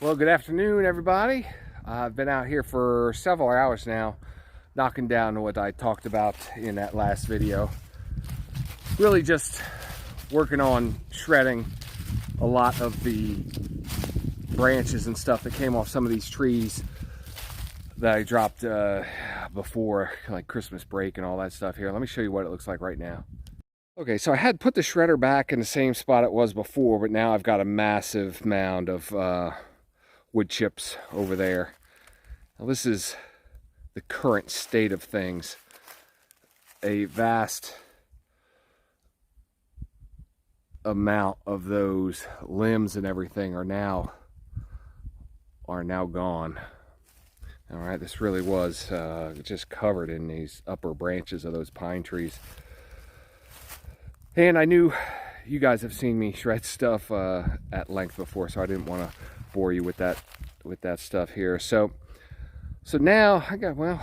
Well, good afternoon, everybody. I've been out here for several hours now, knocking down what I talked about in that last video. Really just working on shredding a lot of the branches and stuff that came off some of these trees that I dropped before, like Christmas break and all that stuff here. Let me show you what it looks like right now. Okay, so I had put the shredder back in the same spot it was before, but now I've got a massive mound of wood chips over there. Now this is the current state of things. A vast amount of those limbs and everything are now gone. All right, this really was just covered in these upper branches of those pine trees. And I knew you guys have seen me shred stuff at length before, so I didn't want to bore you with that stuff here. So now I gotta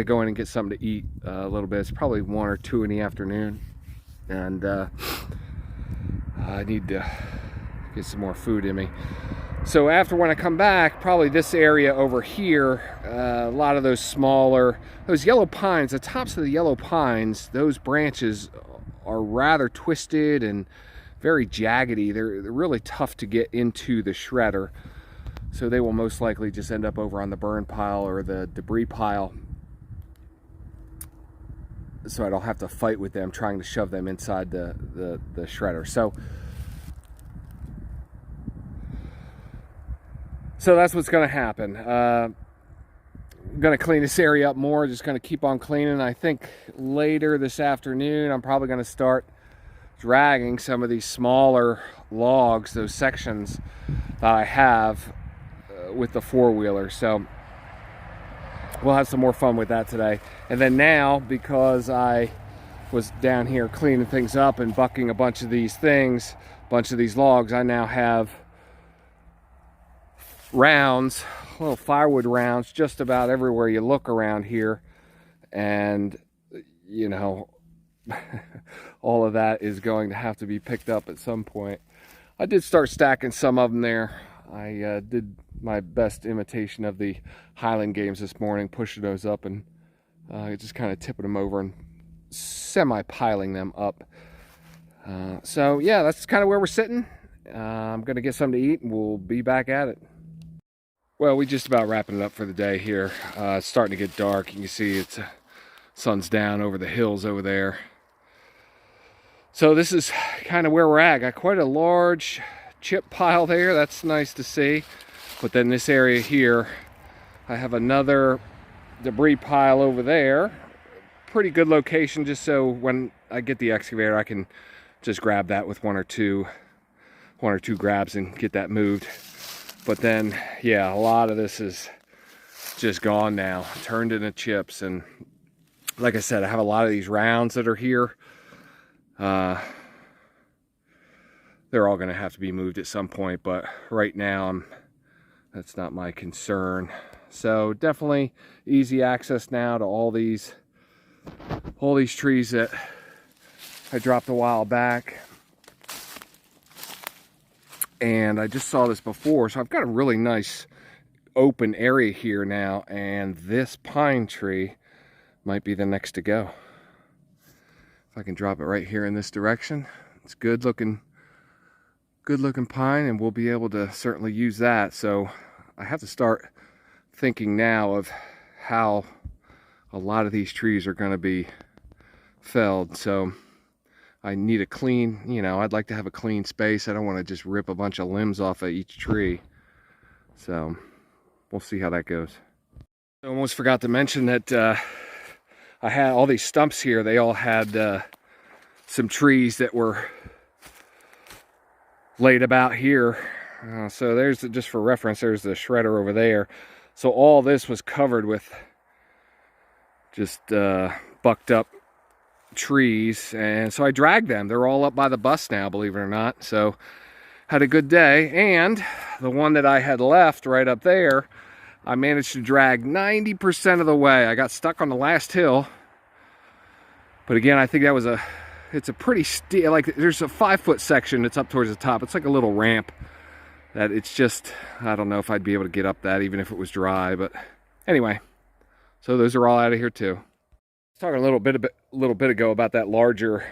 go in and get something to eat a little bit. It's probably 1 or 2 in the afternoon, and I need to get some more food in me. So after, when I come back, probably this area over here, a lot of those yellow pines, the tops of the yellow pines, those branches are rather twisted and very jaggedy. They're really tough to get into the shredder. So they will most likely just end up over on the burn pile or the debris pile. So I don't have to fight with them trying to shove them inside the shredder. So that's what's going to happen. I'm going to clean this area up more, just going to keep on cleaning. I think later this afternoon, I'm probably going to start dragging some of these smaller logs, those sections that I have with the four-wheeler. So we'll have some more fun with that today. And then now, because I was down here cleaning things up and bucking a bunch of these logs, I now have rounds, little firewood rounds, just about everywhere you look around here. And you know, all of that is going to have to be picked up at some point. I did start stacking some of them there. I did my best imitation of the Highland games this morning, pushing those up and just kind of tipping them over and semi-piling them up. So yeah, that's kind of where we're sitting. I'm going to get something to eat and we'll be back at it. Well, we just about wrapping it up for the day here. It's starting to get dark. You can see it's sun's down over the hills over there. So this is kind of where we're at. Got quite a large chip pile there. That's nice to see. But then this area here, I have another debris pile over there. Pretty good location, just so when I get the excavator, I can just grab that with one or two grabs and get that moved. But then, yeah, a lot of this is just gone now, turned into chips. And like I said, I have a lot of these rounds that are here. They're all going to have to be moved at some point, but right now that's not my concern. So definitely easy access now to all these trees that I dropped a while back. And I just saw this before, so I've got a really nice open area here now, and this pine tree might be the next to go. If I can drop it right here in this direction, it's good looking pine, and we'll be able to certainly use that. So I have to start thinking now of how a lot of these trees are going to be felled. So I need a clean, I'd like to have a clean space. I don't want to just rip a bunch of limbs off of each tree. So we'll see how that goes. I almost forgot to mention that I had all these stumps here. They all had some trees that were laid about here. So there's, just for reference, there's the shredder over there. So all this was covered with just bucked up trees, and so I dragged them. They're all up by the bus now, believe it or not. So had a good day. And the one that I had left right up there, I managed to drag 90% of the way. I got stuck on the last hill, but again, I think that was it's a pretty steep, like there's a 5-foot section that's up towards the top. It's like a little ramp that it's just, I don't know if I'd be able to get up that even if it was dry. But anyway, so those are all out of here too. I was talking a little bit ago about that larger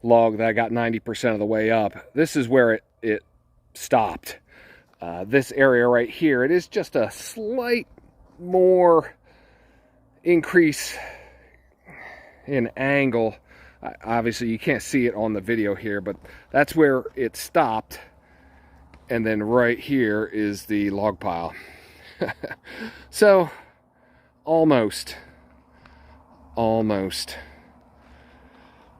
log that I got 90% of the way up. This is where it stopped. This area right here, it is just a slight more increase in angle. Obviously you can't see it on the video here, but that's where it stopped. And then right here is the log pile. So almost.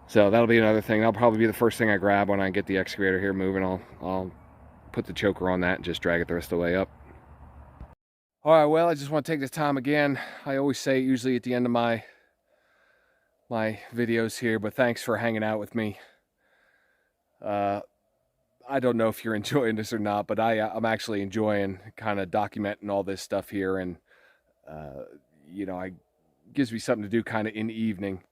So that'll be another thing. That'll probably be the first thing I grab when I get the excavator here moving. I'll put the choker on that and just drag it the rest of the way up. All right, well, I just want to take this time again. I always say it usually at the end of my videos here, but thanks for hanging out with me. I don't know if you're enjoying this or not, but I'm actually enjoying kind of documenting all this stuff here, and you know, it gives me something to do kind of in the evening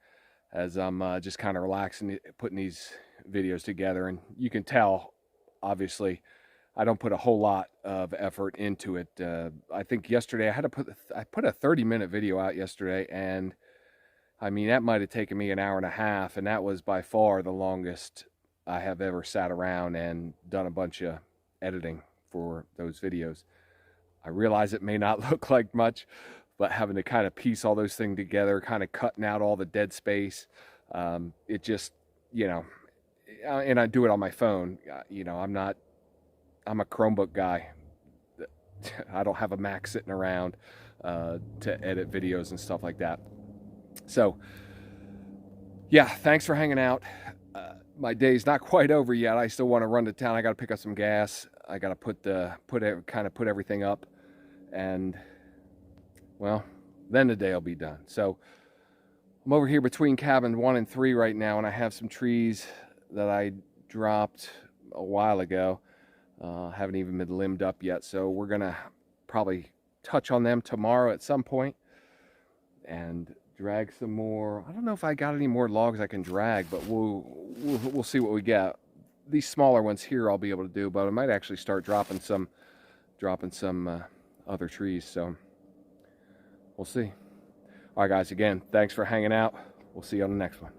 as I'm just kind of relaxing, putting these videos together. And you can tell, obviously, I don't put a whole lot of effort into it. I think yesterday I put a 30-minute video out yesterday, and I mean, that might have taken me an hour and a half, and that was by far the longest I have ever sat around and done a bunch of editing for those videos. I realize it may not look like much, but having to kind of piece all those things together, kind of cutting out all the dead space, it just, you know, and I do it on my phone. You know, I'm a Chromebook guy. I don't have a Mac sitting around to edit videos and stuff like that. So, yeah, thanks for hanging out. My day's not quite over yet. I still want to run to town. I got to pick up some gas. I got to put everything up, and well, then the day will be done. So I'm over here between cabin 1 and 3 right now, and I have some trees that I dropped a while ago. Haven't even been limbed up yet, so we're gonna probably touch on them tomorrow at some point and drag some more. I don't know if I got any more logs I can drag, but we'll see what we get. These smaller ones here I'll be able to do, but I might actually start dropping some other trees, so we'll see. All right, guys, again, thanks for hanging out. We'll see you on the next one.